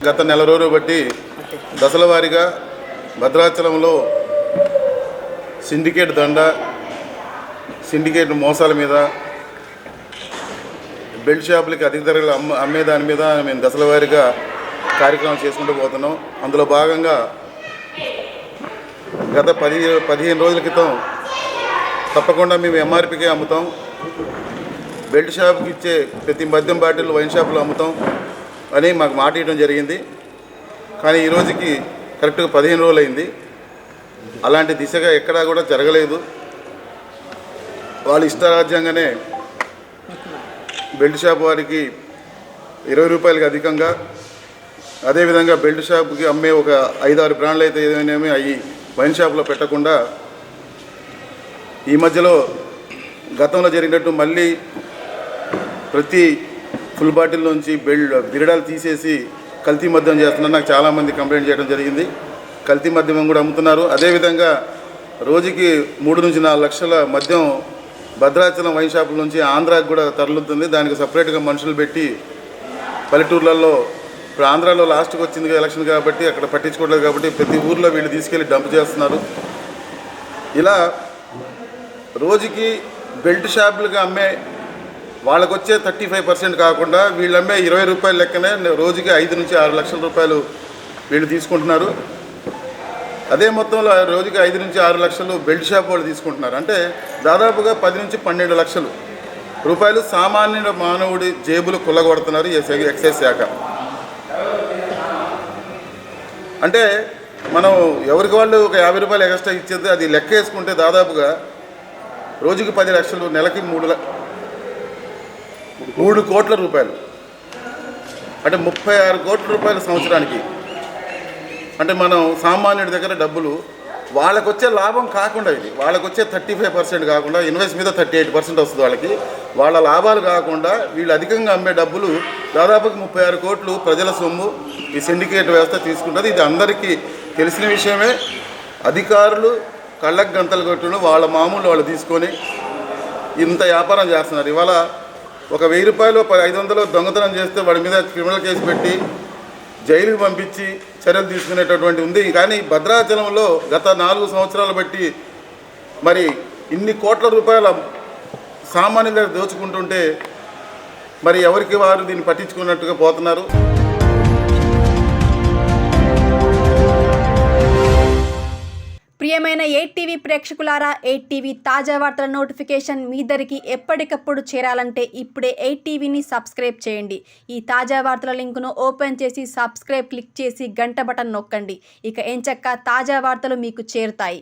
గత నెల రోజులు బట్టి దశల వారీగా భద్రాచలంలో సిండికేట్ మోసాల మీద, బెల్ట్ షాపులకి అధిక ధరలు అమ్మే దాని మీద మేము దశల వారీగా కార్యక్రమం చేసుకుంటూ పోతున్నాం. అందులో భాగంగా గత 15 రోజుల క్రితం తప్పకుండా మేము ఎంఆర్పీకే అమ్ముతాం, బెల్ట్ షాప్కి ఇచ్చే ప్రతి మద్యం బాటిల్ వైన్ షాపులో అమ్ముతాం అని మాకు మాట ఇవ్వడం జరిగింది. కానీ ఈ రోజుకి కరెక్ట్గా 15 రోజులు అయింది. అలాంటి దిశగా ఎక్కడా కూడా జరగలేదు. వాళ్ళు ఇష్టారాజ్యంగానే బెల్ట్ షాప్ వారికి 20 రూపాయలకి అధికంగా, అదేవిధంగా బెల్ట్ షాప్కి అమ్మే ఒక 5-6 బ్రాండ్లు అయితే ఏదైనా అవి వైన్ షాప్లో పెట్టకుండా ఈ మధ్యలో గతంలో జరిగినట్టు మళ్ళీ ప్రతి ఫుల్ బాటిల్ నుంచి బిరడాలు తీసేసి కల్తీ మద్యం చేస్తున్నారు. నాకు చాలామంది కంప్లైంట్ చేయడం జరిగింది. కల్తీ మద్యం కూడా అమ్ముతున్నారు. అదేవిధంగా రోజుకి 3 నుంచి 4 లక్షల మద్యం భద్రాచలం వైన్ షాపుల నుంచి ఆంధ్రాకి కూడా తరలుతుంది. దానికి సపరేట్గా మనుషులు పెట్టి పల్లెటూర్లలో, ఇప్పుడు ఆంధ్రాలో లాస్ట్కి వచ్చింది ఎలక్షన్ కాబట్టి అక్కడ పట్టించుకోవట్లేదు కాబట్టి ప్రతి ఊర్లో వీళ్ళు తీసుకెళ్ళి డంప్ చేస్తున్నారు. ఇలా రోజుకి బెల్ట్ షాపులుగా అమ్మే వాళ్ళకు వచ్చే 35% కాకుండా వీళ్ళు అమ్మే 20 రూపాయల లెక్కనే రోజుకి 5 నుంచి 6 లక్షల రూపాయలు వీళ్ళు తీసుకుంటున్నారు. అదే మొత్తంలో రోజుకి 5 నుంచి 6 లక్షలు బెల్ట్ షాప్ వాళ్ళు తీసుకుంటున్నారు. అంటే దాదాపుగా 10 నుంచి 12 లక్షల రూపాయలు సామాన్య మానవుడి జేబులు కొల్లగొడుతున్నారు ఎక్సైజ్ శాఖ. అంటే మనం ఎవరికి వాళ్ళు ఒక 50 రూపాయలు ఎక్స్ట్రా ఇచ్చేది, అది లెక్క వేసుకుంటే దాదాపుగా రోజుకి 10 లక్షలు, నెలకి 3 కోట్ల రూపాయలు, అంటే 36 కోట్ల రూపాయలు సంవత్సరానికి. అంటే మనం సామాన్యుడి దగ్గర డబ్బులు వాళ్ళకు వచ్చే లాభం కాకుండా, ఇది వాళ్ళకు వచ్చే 35% కాకుండా, ఇన్వెస్ట్ మీద 38% వస్తుంది వాళ్ళకి. వాళ్ళ లాభాలు కాకుండా వీళ్ళు అధికంగా అమ్మే డబ్బులు దాదాపుగా 36 కోట్లు ప్రజల సొమ్ము ఈ సిండికేట్ వ్యవస్థ తీసుకుంటుంది. ఇది అందరికీ తెలిసిన విషయమే. అధికారులు కళ్ళకు గంతలు కొట్టడం, వాళ్ళ మామూలు వాళ్ళు తీసుకొని ఇంత వ్యాపారం చేస్తున్నారు. ఇవాళ ఒక 1000 రూపాయలు 500 దొంగతనం చేస్తే వాడి మీద క్రిమినల్ కేసు పెట్టి జైలుకి పంపించి చర్యలు తీసుకునేటటువంటి ఉంది. కానీ భద్రాచలంలో గత 4 సంవత్సరాలు బట్టి మరి ఇన్ని కోట్ల రూపాయల సామాన్యుల దోచుకుంటుంటే మరి ఎవరికి వారు దీన్ని పట్టించుకున్నట్టుగా పోతున్నారు. ప్రియమైన 8TV ప్రేక్షకులారా, 8TV తాజా వార్తల నోటిఫికేషన్ మీ దరికి ఎప్పటికప్పుడు చేరాలంటే ఇప్పుడే 8TVని సబ్స్క్రైబ్ చేయండి. ఈ తాజా వార్తల లింకును ఓపెన్ చేసి సబ్స్క్రైబ్ క్లిక్ చేసి గంట బటన్ నొక్కండి. ఇక ఎంచక్కా తాజా వార్తలు మీకు చేరుతాయి.